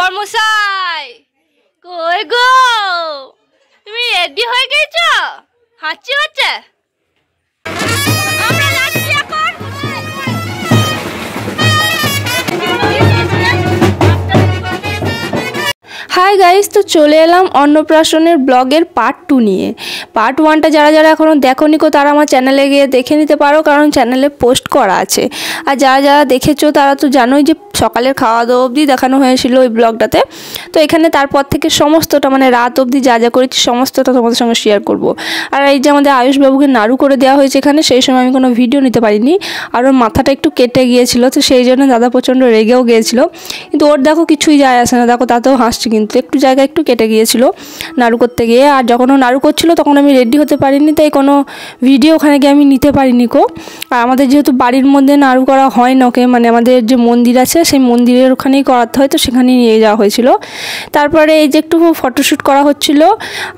বর্মশাই কই গো, তুমি রেডি হয়ে গেছো? হাঁচি হচ্ছে। আমরা যাচ্ছি এখন। হাই গাইস, তো চলে এলাম অন্নপ্রাশনের ব্লগের পার্ট 2 নিয়ে। পার্ট 1টা যারা যারা এখনও দেখোনি কো তারা আমার চ্যানেলে গিয়ে দেখে নিতে পারো, কারণ চ্যানেলে পোস্ট করা আছে। আর যারা যারা দেখেছো তারা তো জানোই যে সকালের খাওয়া দাওয়া অবধি দেখানো হয়েছিল ওই ব্লগটাতে। তো এখানে তারপর থেকে সমস্তটা মানে রাত অবধি যা যা করেছি সমস্তটা তোমাদের সঙ্গে শেয়ার করব। আর এই যে আমাদের আয়ুষবাবুকে নাড়ু করে দেওয়া হয়েছে এখানে, সেই সময় আমি কোনো ভিডিও নিতে পারিনি। আর ওর মাথাটা একটু কেটে গিয়েছিল, তো সেই জন্য দাদা প্রচণ্ড রেগেও গিয়েছিল। কিন্তু ওর দেখো কিছুই যায় আসে না, দেখো তাতেও হাসছে, কিন্তু একটু জায়গা একটু কেটে গিয়েছিল নাড়ু করতে গিয়ে। আর যখন ও নাড়ু করছিল তখন আমি রেডি হতে পারিনি, তাই কোনো ভিডিও ওখানে গিয়ে আমি নিতে পারিনি কো। আর আমাদের যেহেতু বাড়ির মধ্যে নাড়ু করা হয় না ওকে, মানে আমাদের যে মন্দির আছে সেই মন্দিরের ওখানেই করাতে হয়, তো সেখানেই নিয়ে যাওয়া হয়েছিল। তারপরে এই যে একটু ফটোশ্যুট করা হচ্ছিল,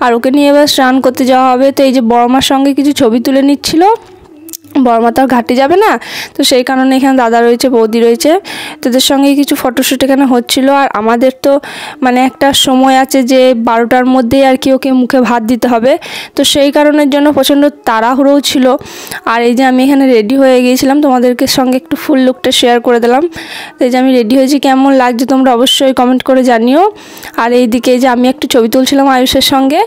আর ওকে নিয়ে এবার স্নান করতে যাওয়া হবে। তো এই যে বর্মার সঙ্গে কিছু ছবি তুলে নিচ্ছিল, বর্মা তো আর ঘাটে যাবে না, তো সেই কারণে এখানে দাদা রয়েছে, বৌদি রয়েছে, তাদের সঙ্গে কিছু ফটোশ্যুট এখানে হচ্ছিল। আর আমাদের তো মানে একটা সময় আছে যে 12টার মধ্যেই আর কি ওকে মুখে ভাত দিতে হবে, তো সেই কারণের জন্য প্রচণ্ড তাড়াহুড়োও ছিল। আর এই যে আমি এখানে রেডি হয়ে গিয়েছিলাম, তোমাদেরকে সঙ্গে একটু ফুল লুকটা শেয়ার করে দিলাম। তো এই যে আমি রেডি হয়েছি, কেমন লাগছে তোমরা অবশ্যই কমেন্ট করে জানিও। আর এইদিকে যে আমি একটু ছবি তুলছিলাম আয়ুষের সঙ্গে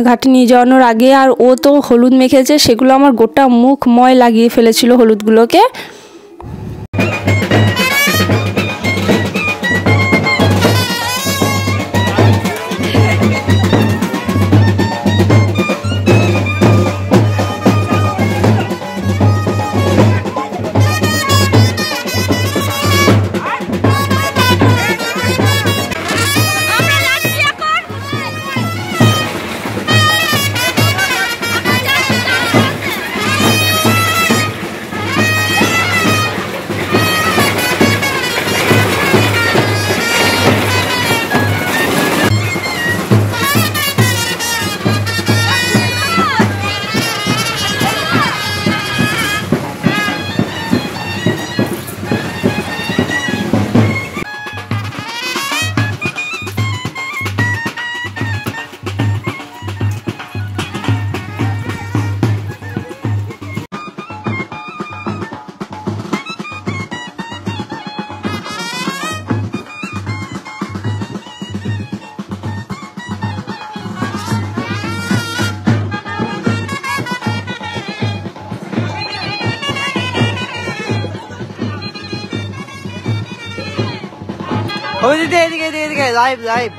ঘাটে নিয়ে যাওয়ানোর আগে, আর ও তো হলুদ মেখেছে, সেগুলো আমার গোটা মুখ ময় লাগিয়ে ফেলেছিল হলুদগুলোকে। এদিকে লাইভ লাইভ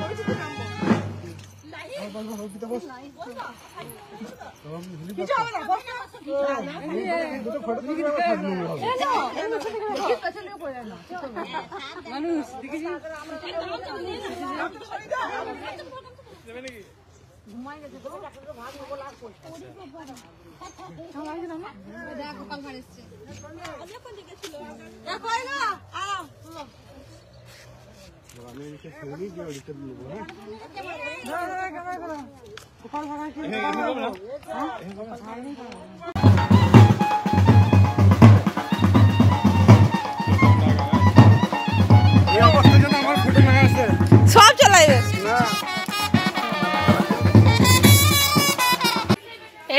সব চালাইবে।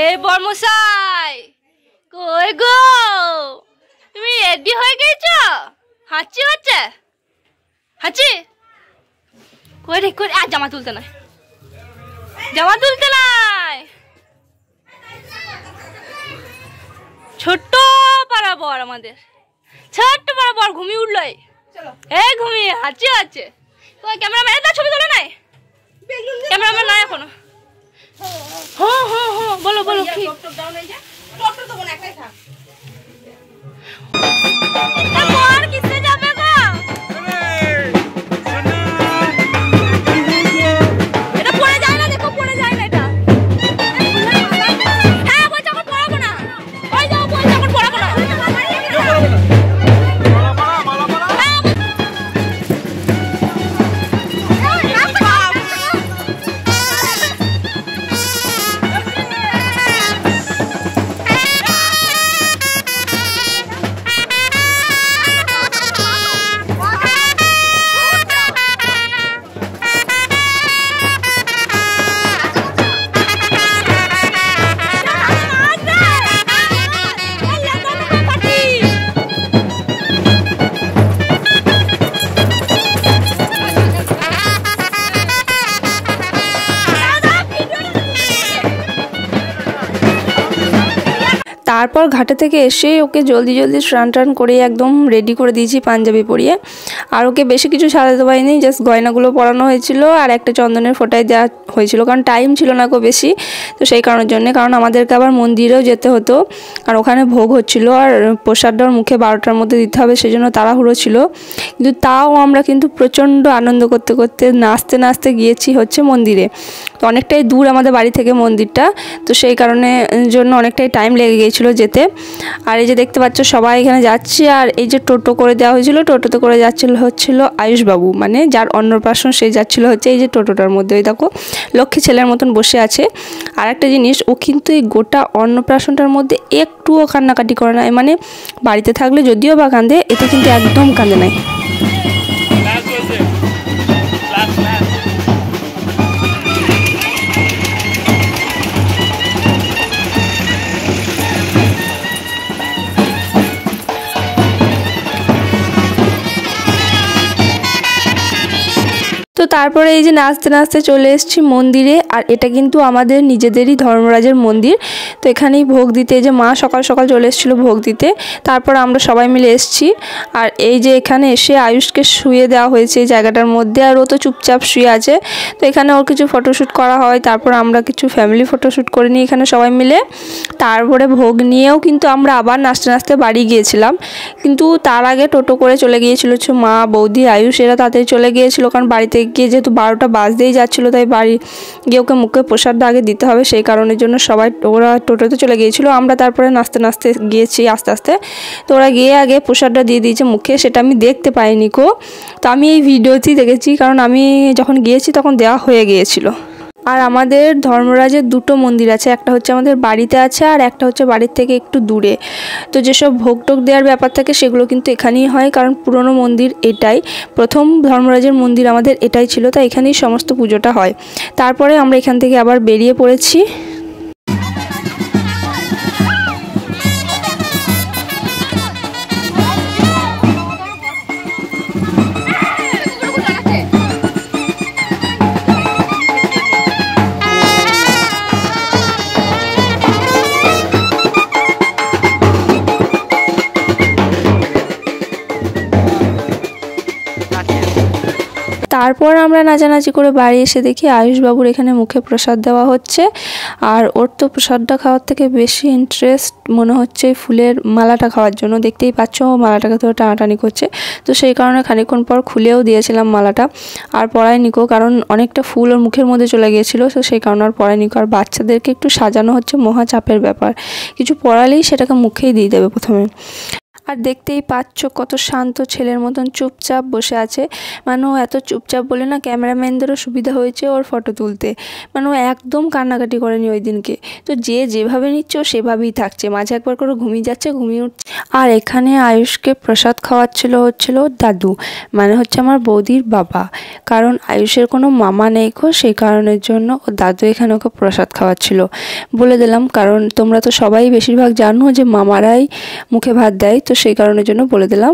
এই বর্মশাই কই গো, তুমি রেডি হয়ে গেছো? হাঁচি হচ্ছে। হাঁচি কই রে কই? আর জামা তুলতে নাই, জামা তুলতে নাই। ছোট্ট পাড়া বর, আমাদের ছোট্ট পাড়া বর ঘুমিয়ে উঠলো। এই ঘুমিয়ে হাঁচি আছে। ক্যামেরাম্যান তো ছবি তোলে নাই, ক্যামেরাম্যান নাই এখনো। হ্যাঁ হ্যাঁ হ্যাঁ বলো বলো কি? কিসে যাবে গো? এটা পড়ে যায় না, দেখো পড়ে যায় না এটা। হ্যাঁ বলছে এখন পড়াবো না, ওই যাও বলছে এখন পড়াবো না। তারপর ঘাটে থেকে এসে ওকে জলদি জলদি স্নান টান করে একদম রেডি করে দিয়েছি পাঞ্জাবি পরিয়ে। আর ওকে বেশি কিছু সাজাতে পারিনি, জাস্ট গয়নাগুলো পরানো হয়েছিল আর একটা চন্দনের ফোঁটায় দেওয়া হয়েছিল, কারণ টাইম ছিল না গো বেশি। তো সেই কারণের জন্য, কারণ আমাদেরকে আবার মন্দিরেও যেতে হতো আর ওখানে ভোগ হচ্ছিল আর প্রসাদটার মুখে 12টার মধ্যে দিতে হবে, সেই জন্য তাড়াহুড়ো ছিল। কিন্তু তাও আমরা কিন্তু প্রচণ্ড আনন্দ করতে করতে নাচতে নাচতে গিয়েছি হচ্ছে মন্দিরে। তো অনেকটাই দূর আমাদের বাড়ি থেকে মন্দিরটা, তো সেই কারণে জন্য অনেকটাই টাইম লেগে গিয়েছিলো যেতে। আর এই যে দেখতে পাচ্ছ সবাই এখানে যাচ্ছে, আর এই যে টোটো করে দেওয়া হয়েছিল, টোটোতে করে হচ্ছিল আয়ুষবাবু, মানে যার অন্নপ্রাশন সে যাচ্ছিল হচ্ছে এই যে টোটোটার মধ্যে। ওই দেখো লক্ষ্মী ছেলের মতন বসে আছে। আর একটা জিনিস, ও কিন্তু এই গোটা অন্নপ্রাশনটার মধ্যে একটুও কান্নাকাটি করে না, মানে বাড়িতে থাকলে যদিও বা কাঁদে, এতে কিন্তু একদম কাঁদে নাই। তো তারপরে এই যে নাচতে নাচতে চলে এসেছি মন্দিরে। আর এটা কিন্তু আমাদের নিজেদেরই ধর্মরাজের মন্দির। তো এখানেই ভোগ দিতে, যে মা সকাল সকাল চলে এসেছিলো ভোগ দিতে, তারপর আমরা সবাই মিলে এসেছি। আর এই যে এখানে এসে আয়ুষকে শুয়ে দেওয়া হয়েছে এই জায়গাটার মধ্যে, আর ও তো চুপচাপ শুয়ে আছে। তো এখানে ওর কিছু ফটোশ্যুট করা হয়, তারপর আমরা কিছু ফ্যামিলি ফটোশ্যুট করে নিই এখানে সবাই মিলে। তারপরে ভোগ নিয়েও কিন্তু আমরা আবার নাচতে নাচতে বাড়ি গিয়েছিলাম। কিন্তু তার আগে টোটো করে চলে গিয়েছিল মা, বৌদি, আয়ুষ, এরা তাড়াতাড়ি চলে গিয়েছিলো, কারণ বাড়িতে গিয়ে যেহেতু 12টা বাজতেই যাচ্ছিলো, তাই বাড়ি গিয়ে ওকে মুখে প্রসাদটা আগে দিতে হবে, সেই কারণের জন্য সবাই ওরা টোটোতে চলে গিয়েছিলো। আমরা তারপরে নাচতে নাচতে গিয়েছি আস্তে আস্তে। তো ওরা গিয়ে আগে প্রসাদটা দিয়ে দিয়েছে মুখে, সেটা আমি দেখতে পাইনি কো। তো আমি এই ভিডিওতেই দেখেছি, কারণ আমি যখন গিয়েছি তখন দেওয়া হয়ে গিয়েছিলো। আর আমাদের ধর্মরাজের দুটো মন্দির আছে, একটা হচ্ছে আমাদের বাড়িতে আছে আর একটা হচ্ছে বাড়ির থেকে একটু দূরে। তো যেসব ভোগ টোগ দেওয়ার ব্যাপার থাকে সেগুলো কিন্তু এখানেই হয়, কারণ পুরনো মন্দির এটাই, প্রথম ধর্মরাজের মন্দির আমাদের এটাই ছিল, তাই এখানেই সমস্ত পুজোটা হয়। তারপরে আমরা এখান থেকে আবার বেরিয়ে পড়েছি। তারপর আমরা নাচানাচি করে বাড়ি এসে দেখি আয়ুষবাবুর এখানে মুখে প্রসাদ দেওয়া হচ্ছে। আর ওর তো প্রসাদটা খাওয়ার থেকে বেশি ইন্টারেস্ট মনে হচ্ছে ফুলের মালাটা খাওয়ার জন্য। দেখতেই পাচ্ছ ও মালাটাকে তো টানাটানি করছে, তো সেই কারণে খানিকক্ষণ পর খুলেও দিয়েছিলাম মালাটা। আর পরাই নিকো, কারণ অনেকটা ফুল ওর মুখের মধ্যে চলে গিয়েছিলো, তো সেই কারণে আর পরাই নিকো। আর বাচ্চাদেরকে একটু সাজানো হচ্ছে মহা চাপের ব্যাপার, কিছু পরালেই সেটাকে মুখেই দিয়ে দেবে প্রথমে। আর দেখতেই পাচ্ছ কত শান্ত ছেলের মতন চুপচাপ বসে আছে, মানে ও এত চুপচাপ বলে না ক্যামেরাম্যানদেরও সুবিধা হয়েছে ওর ফটো তুলতে, মানে ও একদম কান্নাকাটি করেনি ওই দিনকে। তো যে যেভাবে নিচ্ছে ও সেভাবেই থাকছে, মাঝে একবার করে ঘুমিয়ে যাচ্ছে, ঘুমিয়ে উঠছে। আর এখানে আয়ুষকে প্রসাদ হচ্ছিল দাদু, মানে হচ্ছে আমার বৌদির বাবা, কারণ আয়ুষের কোনো মামা নেই গো, সেই কারণের জন্য ও দাদু এখানে ওকে প্রসাদ খাওয়াচ্ছিল। বলে দিলাম, কারণ তোমরা তো সবাই বেশিরভাগ জানো যে মামারাই মুখে ভাত দেয়, তো সেই কারণের জন্য বলে দিলাম।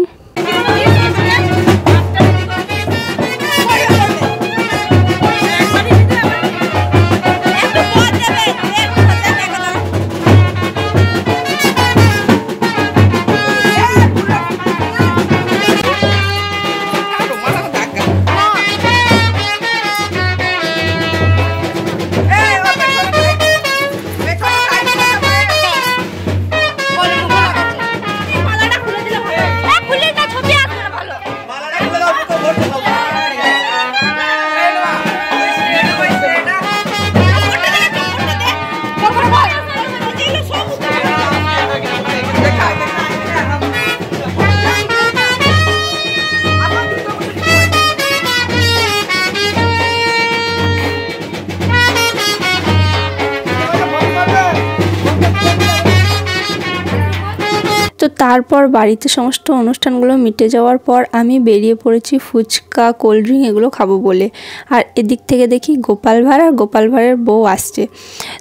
তো তারপর বাড়িতে সমস্ত অনুষ্ঠানগুলো মিটে যাওয়ার পর আমি বেরিয়ে পড়েছি ফুচকা, কোল্ড ড্রিঙ্ক এগুলো খাবো বলে। আর এদিক থেকে দেখি গোপাল ভাঁড় আর গোপাল ভাঁড়ের বউ আসছে।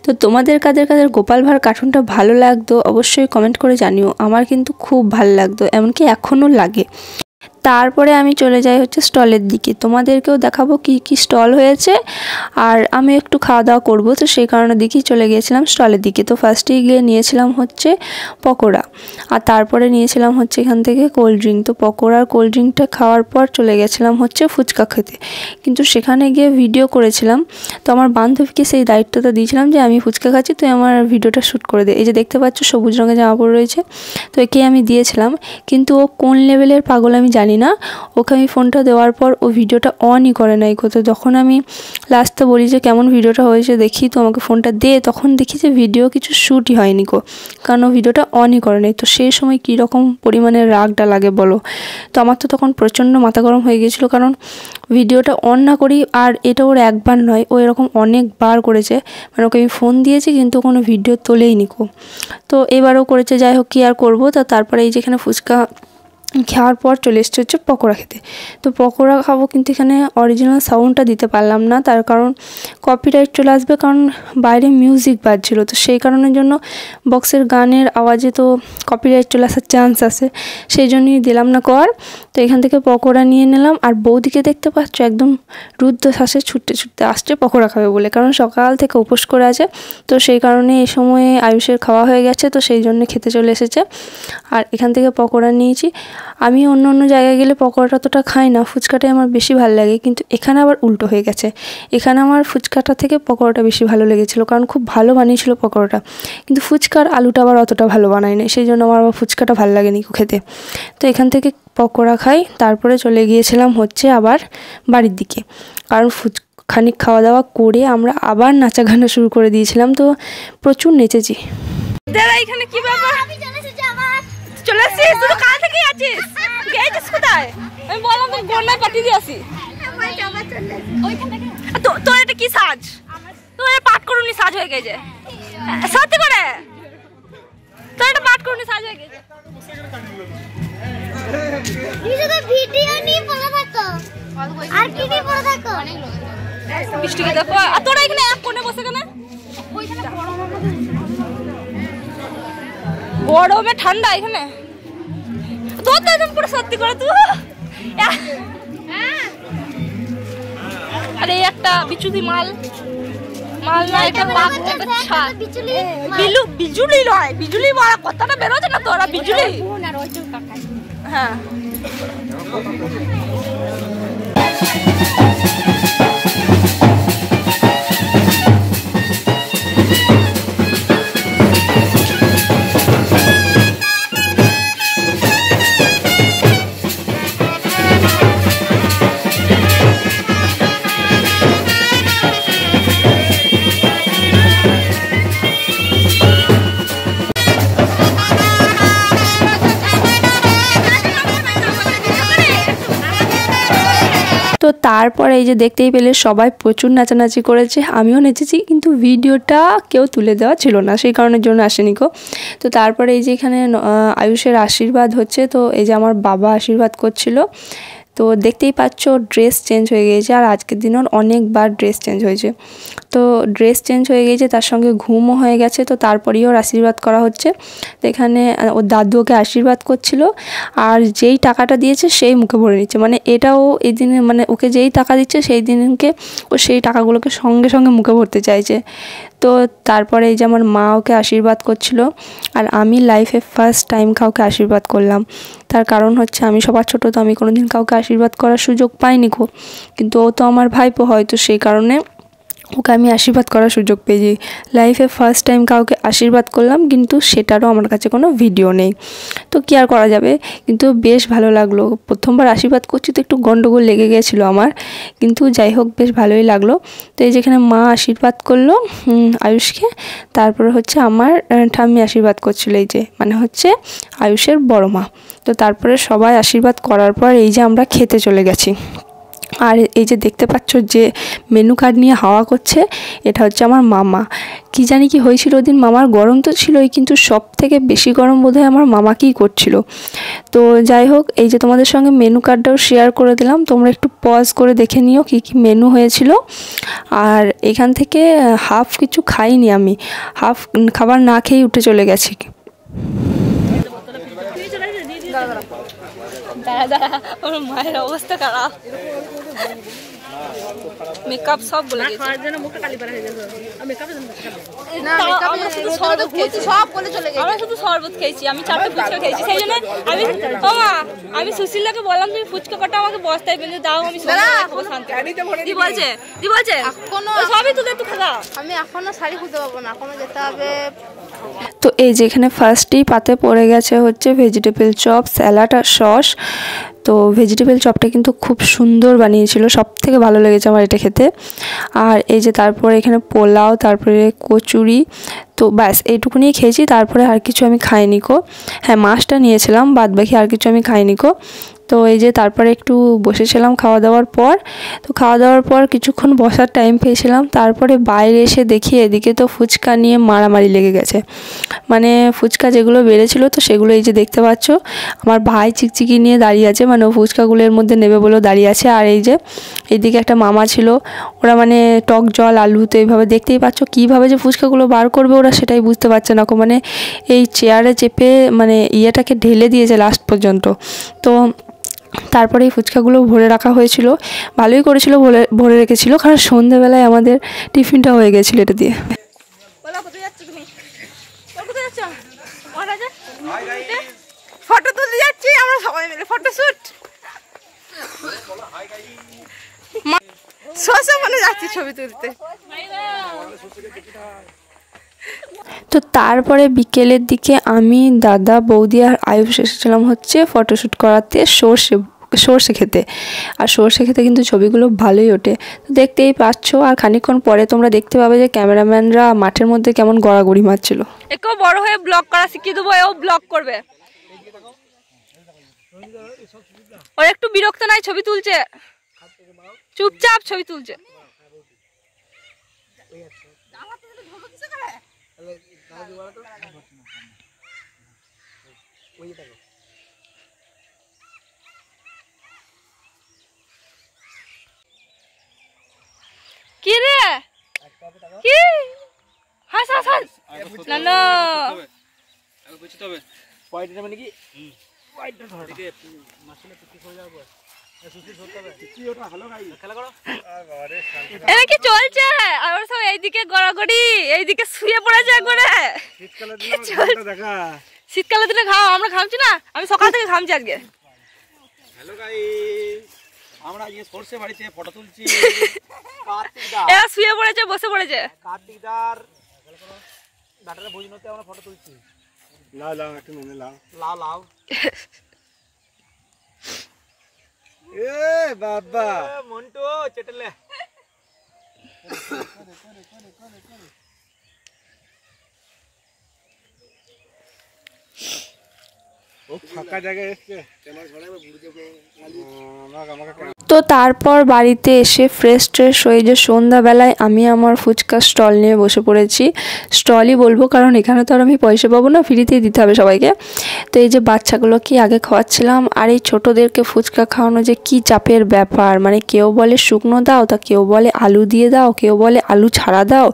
তো তোমাদের কাদের কাদের গোপাল ভাঁড় কার্টুনটা ভালো লাগতো অবশ্যই কমেন্ট করে জানিও, আমার কিন্তু খুব ভালো লাগতো, এমনকি এখনও লাগে। তারপরে আমি চলে যাই হচ্ছে স্টলের দিকে, তোমাদেরকেও দেখাবো কি কি স্টল হয়েছে, আর আমি একটু খাওয়া দাওয়া করবো, তো সেই কারণে দিকেই চলে গিয়েছিলাম স্টলের দিকে। তো ফার্স্টেই গিয়ে নিয়েছিলাম হচ্ছে পকোড়া, আর তারপরে নিয়েছিলাম হচ্ছে এখান থেকে কোল্ড ড্রিঙ্ক। তো পকোড়া আর কোল্ড ড্রিঙ্কটা খাওয়ার পর চলে গেছিলাম হচ্ছে ফুচকা খেতে, কিন্তু সেখানে গিয়ে ভিডিও করেছিলাম। তো আমার বান্ধবীকে সেই দায়িত্বটা দিয়েছিলাম যে আমি ফুচকা খাচ্ছি, তো আমার ভিডিওটা শ্যুট করে দে। এই যে দেখতে পাচ্ছ সবুজ রঙের জামা পরে রয়েছে, তো একে আমি দিয়েছিলাম, কিন্তু ও কোন লেভেলের পাগল আমি জানি না। ওকে আমি ফোনটা দেওয়ার পর ও ভিডিওটা অনই করে নাই। তো যখন আমি লাস্টে বলি যে কেমন ভিডিওটা হয়েছে দেখি, তো আমাকে ফোনটা দে, তখন দেখি যে ভিডিও কিছু শ্যুটই হয়নি কারণ ও ভিডিওটা অনই করে নাই। তো সেই সময় কীরকম পরিমাণে রাগটা লাগে বলো। তো আমার তো তখন প্রচণ্ড মাথা গরম হয়ে গিয়েছিলো, কারণ ভিডিওটা অন না করি, আর এটা ওর একবার নয়, ও এরকম অনেকবার করেছে। মানে ওকে আমি ফোন দিয়েছি কিন্তু কোনো ভিডিও তোলেই নিকো। তো এবারও করেছে, যাই হোক কী আর করবো। তো তারপরে এই যেখানে ফুচকা খাওয়ার পর চলে এসছে হচ্ছে পকোড়া খেতে। তো পকোড়া খাবো, কিন্তু এখানে অরিজিনাল সাউন্ডটা দিতে পারলাম না, তার কারণ কপিরাইট চলে আসবে, কারণ বাইরে মিউজিক বাজছিলো। তো সেই কারণের জন্য বক্সের গানের আওয়াজে তো কপিরাইট চলে আসার চান্স আছে, সেই জন্যই দিলাম না কর। তো এখান থেকে পকোড়া নিয়ে নিলাম, আর বৌদিকে দেখতে পাচ্ছ একদম রুদ্ধশ্বাসে ছুটতে ছুটতে আসছে পকোড়া খাবে বলে, কারণ সকাল থেকে উপোস করে আছে। তো সেই কারণে এই সময়ে আয়ুষের খাওয়া হয়ে গেছে, তো সেই জন্য খেতে চলে এসেছে। আর এখান থেকে পকোড়া নিয়েছি। আমি অন্য অন্য জায়গায় গেলে পকোড়াটা অতটা খাই না, ফুচকাটাই আমার বেশি ভালো লাগে, কিন্তু এখানে আবার উল্টো হয়ে গেছে। এখানে আমার ফুচকাটা থেকে পকোড়াটা বেশি ভালো লেগেছিলো, কারণ খুব ভালো বানিয়েছিল পকোড়াটা, কিন্তু ফুচকার আলুটা আবার অতটা ভালো বানায় না, সেই জন্য আমার আবার ফুচকাটা ভালো লাগেনি খেতে। তো এখান থেকে পকোড়া খাই, তারপরে চলে গিয়েছিলাম হচ্ছে আবার বাড়ির দিকে, কারণ খানিক খাওয়া দাওয়া করে আমরা আবার নাচা গানা শুরু করে দিয়েছিলাম। তো প্রচুর নেচেছি। দাদা এখানে কি ব্যাপার, চলে আসছিস তুই? কাল থেকে আছিস, গেছিস কোথায়? আমি বললাম তো গন্ডায় পাঠিয়ে দিয়ে আসি। তোর এটা কি সাজ? তোর এটা পাঠ করুনি সাজ হয়ে গেছে, সত্যি করে তোর এটা পাঠ করুনি সাজ হয়ে গেছে। ভিডিও নিয়ে পড়া থাকো, আর কি নিয়ে পড়া থাকো? বৃষ্টিকে দেখো, আর তোরা এখানে এক কোণে বসে কেন? গরমে ঠান্ডা এখানে, তোর তো একদম পুরো সত্যি করে তুই। আরে একটা বিচুলি মাল না, এটা বিজুলি নয়, বিজুলি মারা কথাটা বেরোচ্ছে না তোরা, বিজুলি। হ্যাঁ তো তারপরে এই যে দেখতেই পেলে সবাই প্রচুর নাচানাচি করেছে, আমিও নেচেছি, কিন্তু ভিডিওটা কেউ তুলে দেওয়া ছিল না, সেই কারণের জন্য আসেনি কো। তো তারপরে এই যে এখানে আয়ুষের আশীর্বাদ হচ্ছে, তো এই যে আমার বাবা আশীর্বাদ করছিল। তো দেখতেই পাচ্ছ ড্রেস চেঞ্জ হয়ে গিয়েছে, আর আজকের দিনের অনেকবার ড্রেস চেঞ্জ হয়েছে। তো ড্রেস চেঞ্জ হয়ে গিয়েছে, তার সঙ্গে ঘুমও হয়ে গেছে। তো তারপরেই ওর আশীর্বাদ করা হচ্ছে। তো এখানে ওর দাদু ওকে আশীর্বাদ করছিল, আর যেই টাকাটা দিয়েছে সেই মুখে ভরে নিচ্ছে। মানে এটাও এই দিনে, মানে ওকে যেই টাকা দিচ্ছে সেই দিনকে ও সেই টাকাগুলোকে সঙ্গে সঙ্গে মুখে ভরতে চাইছে। তো তারপরে এই যে আমার মা ওকে আশীর্বাদ করছিল, আর আমি লাইফে ফার্স্ট টাইম কাউকে আশীর্বাদ করলাম। তার কারণ হচ্ছে আমি সবার ছোটো, তো আমি কোনোদিন কাউকে আশীর্বাদ করার সুযোগ পাইনি কিন্তু ও তো আমার ভাইপো, হয়তো সেই কারণে ওকে আমি আশীর্বাদ করার সুযোগ পেয়েছি। লাইফে ফার্স্ট টাইম কাউকে আশীর্বাদ করলাম, কিন্তু সেটারও আমার কাছে কোনো ভিডিও নেই। তো কী আর করা যাবে, কিন্তু বেশ ভালো লাগলো। প্রথমবার আশীর্বাদ করছি তো একটু গন্ডগোল লেগে গেছিলো আমার, কিন্তু যাই হোক বেশ ভালোই লাগলো। তো এই যেখানে মা আশীর্বাদ করলো আয়ুষকে, তারপরে হচ্ছে আমার ঠাম্মি আশীর্বাদ করছিলো, এই যে মানে হচ্ছে আয়ুষের বড় মা। তো তারপরে সবাই আশীর্বাদ করার পর এই যে আমরা খেতে চলে গেছি। আর এই যে দেখতে পাচ্ছ যে মেনু কার্ড নিয়ে হাওয়া করছে, এটা হচ্ছে আমার মামা। কি জানি কি হয়েছিল ওদিন, মামার গরম তো ছিলই, কিন্তু সব থেকে বেশি গরম বোধহয় আমার মামাকেই করছিল। তো যাই হোক, এই যে তোমাদের সঙ্গে মেনু কার্ডটাও শেয়ার করে দিলাম, তোমরা একটু পজ করে দেখে নিও কী কী মেনু হয়েছিল। আর এখান থেকে হাফ কিছু খাইনি, আমি হাফ খাবার না খেয়েই উঠে চলে গেছি। ওর মায়ের অবস্থা খারাপ, মেকআপ সব বলে গেছে। আমরা শুধু শরবত খেয়েছি, আমি 4টে ফুচকা খেয়েছি, সেই জন্য আমি সুশীলাকে বললাম তুমি ফুচকা কটা আমাকে বস্তায় বেঁধে দাও, আমি কি বলছে সবই তুলে একটু খাওয়া। আমি এখনো শাড়ি খুলতে পারবো না, এখনো যেতে হবে। তো এই যেখানে ফার্স্টেই পাতে পড়ে গেছে হচ্ছে ভেজিটেবল চপ, স্যালাড আর সস। তো ভেজিটেবল চপটা কিন্তু খুব সুন্দর বানিয়েছিল, সব থেকে ভালো লেগেছে আমার এটা খেতে। আর এই যে তারপরে এখানে পোলাও, তারপরে কচুরি, তো ব্যাস এইটুকুনি খেয়েছি, তারপরে আর কিছু আমি খাইনি কো। হ্যাঁ মাছটা নিয়েছিলাম, বাদ বাকি আর কিছু আমি খাইনি কো। তো এই যে তারপরে একটু বসেছিলাম খাওয়া দাওয়ার পর। তো খাওয়া দাওয়ার পর কিছুক্ষণ বসার টাইম পেয়েছিলাম, তারপরে বাইরে এসে দেখি এদিকে তো ফুচকা নিয়ে মারামারি লেগে গেছে। মানে ফুচকা যেগুলো বেড়েছিল তো সেগুলো এই যে দেখতে পাচ্ছ, আমার ভাই চিকচিকি নিয়ে দাঁড়িয়ে আছে, মানে ও ফুচকাগুলোর মধ্যে নেবে বলেও দাঁড়িয়ে আছে। আর এই যে এইদিকে একটা মামা ছিল, ওরা মানে টক জল আলু, তো এইভাবে দেখতেই পাচ্ছ কীভাবে যে ফুচকাগুলো বার করবে ওরা সেটাই বুঝতে পারছে না, মানে এই চেয়ারে চেপে মানে ইয়েটাকে ঢেলে দিয়েছে লাস্ট পর্যন্ত। তো তারপরে এই ফুচকাগুলো ভরে রাখা হয়েছিল, ভালোই করেছিল ভরে রেখেছিল, কারণ সন্ধ্যেবেলায় আমাদের টিফিনটা হয়ে গেছিলো এটা দিয়ে। ফটো তুলতে যাচ্ছি আমরা সবাই মিলে, ফটোশুট মানে যাচ্ছি ছবি তুলতে। তো তারপরে বিকেলের দিকে আমি, দাদা, বৌদি আর আয়ুষ এসেছিলাম হচ্ছে ফটোশ্যুট করাতে সর্ষে খেতে। আর সর্ষে খেতে কিন্তু ছবিগুলো ভালোই ওঠে, তো দেখতেই পাচ্ছ। আর খানিকক্ষণ পরে তোমরা দেখতে পাবে যে ক্যামেরাম্যানরা মাঠের মধ্যে কেমন গড়াগড়ি মারছিল। একটু বড় হয়ে ব্লগ করা শিখিয়ে দেবো, এও ব্লগ করবে। ওর একটু বিরক্ত নাই, ছবি তুলছে, চুপচাপ ছবি তুলছে। কি রে কি হাস হাস হাস না না বুঝতে হবে পয়েন্টটা মানে কি পয়েন্টটা ধরে দিকে মাছলে পিটি হয়ে যাবে সুসি ধরতে হবে কি ওটা ভালো গাই খেলা করো আরে এটা কি চলছে? আর সব এইদিকে গড়াগড়ি, এইদিকে শুয়ে পড়েছে একবারে। শীতকালের দিনে দেখা, শীতকালের দিনে খাও, আমরা খামছি না, আমি সকাল থেকে খামছি আজকে। হ্যালো গাইস, আমরা আজকে সরষে বাড়িতে ফটো তুলছি। কার্তিকদার এরা শুয়ে পড়েছে, বসে পড়েছে। কার্তিকদার ডাটারে ভোজনতে আমরা ফটো তুলছি। লাও লাও একটু মনে লাও লাও লাও। এ বাবা মন্টু চেটলে ও ফাঁকা জায়গায় এসছে। তো তারপর বাড়িতে এসে ফ্রেশ ট্রেশ হয়ে যে সন্ধ্যাবেলায় আমি আমার ফুচকা স্টল নিয়ে বসে পড়েছি। স্টলই বলবো, কারণ এখানে তো আর আমি পয়সা পাবো না, ফ্রিতেই দিতে হবে সবাইকে। তো এই যে বাচ্চাগুলোকে আগে খাওয়াচ্ছিলাম, আর এই ছোটোদেরকে ফুচকা খাওয়ানো যে কী চাপের ব্যাপার, মানে কেউ বলে শুকনো দাও, তা কেউ বলে আলু দিয়ে দাও, কেউ বলে আলু ছাড়া দাও,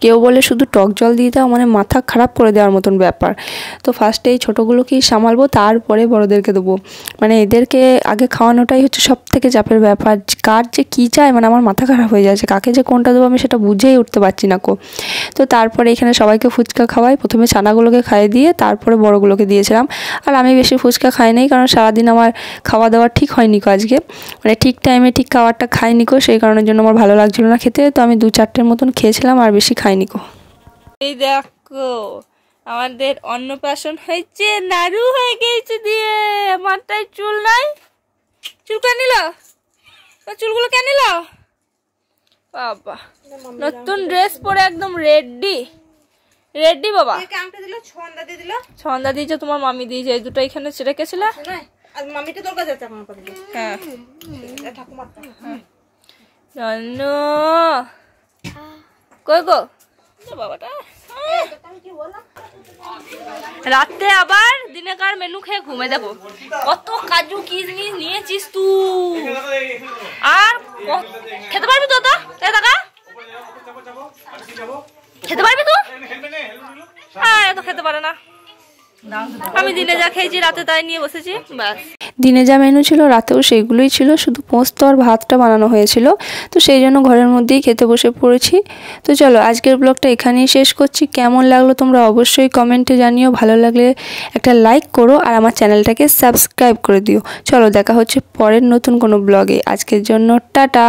কেউ বলে শুধু টক জল দিয়ে দাও, মানে মাথা খারাপ করে দেওয়ার মতন ব্যাপার। তো ফার্স্টে এই ছোটোগুলোকেই সামালবো, তারপরে বড়োদেরকে দেবো। মানে এদেরকে আগে খাওয়ানোটাই হচ্ছে সব থেকে চাপের ব্যাপার। কার যে কী চায়, মানে আমার মাথা খারাপ হয়ে যাচ্ছে, কাকে যে কোনটা দেবো আমি সেটা বুঝেই উঠতে পারছি না কো। তো তারপরে এখানে সবাইকে ফুচকা খাওয়াই, প্রথমে ছানাগুলোকে খাইয়ে দিয়ে তারপরে বড়োগুলোকে দিয়েছিলাম। আর আমি বেশি ফুচকা খাই নাই, কারণ সারাদিন আমার খাওয়া দাওয়া ঠিক হয়নি কো আজকে, মানে ঠিক টাইমে ঠিক খাবারটা খাইনি কো, সেই কারণের জন্য আমার ভালো লাগছিলো না খেতে। তো আমি 2-4টের মতন খেয়েছিলাম, আর বেশি খাইনি কো। এই দেখো আমাদের অন্নপ্রাশন হয়েছে, নাড়ু হয়ে গেছে দিয়ে, মাথায় চুল নাই, চুল কে নিল, চুলগুলো কে নিল বাবা। নতুন ড্রেস পরে একদম রেডি রেডি বাবা। ছন্দা দিয়েছে, তোমার মামি দিয়েছে, এই দুটো এখানে রেখেছিল। হ্যাঁ কই গো বাবাটা। রাতে আবার দিনেকার মেনু খেয়ে ঘুমে যাবো। কত কাজু কিশমিশ নিয়েছিস তুই, আর খেতে পারবি তো? খেতে পারবি তো? হ্যাঁ তো খেতে পারে না, আমি দিনে যা খেয়েছি রাতে তাই নিয়ে বসেছি ব্যাস। দিনে যা মেনু ছিল রাতেও সেইগুলোই ছিল, শুধু পোস্ত আর ভাতটা বানানো হয়েছিল। তো সেই জন্য ঘরের মধ্যেই খেতে বসে পড়েছি। তো চলো আজকের ব্লগটা এখানেই শেষ করছি। কেমন লাগলো তোমরা অবশ্যই কমেন্টে জানিও, ভালো লাগলে একটা লাইক করো আর আমার চ্যানেলটাকে সাবস্ক্রাইব করে দিও। চলো দেখা হচ্ছে পরের নতুন কোনো ব্লগে। আজকের জন্য টাটা।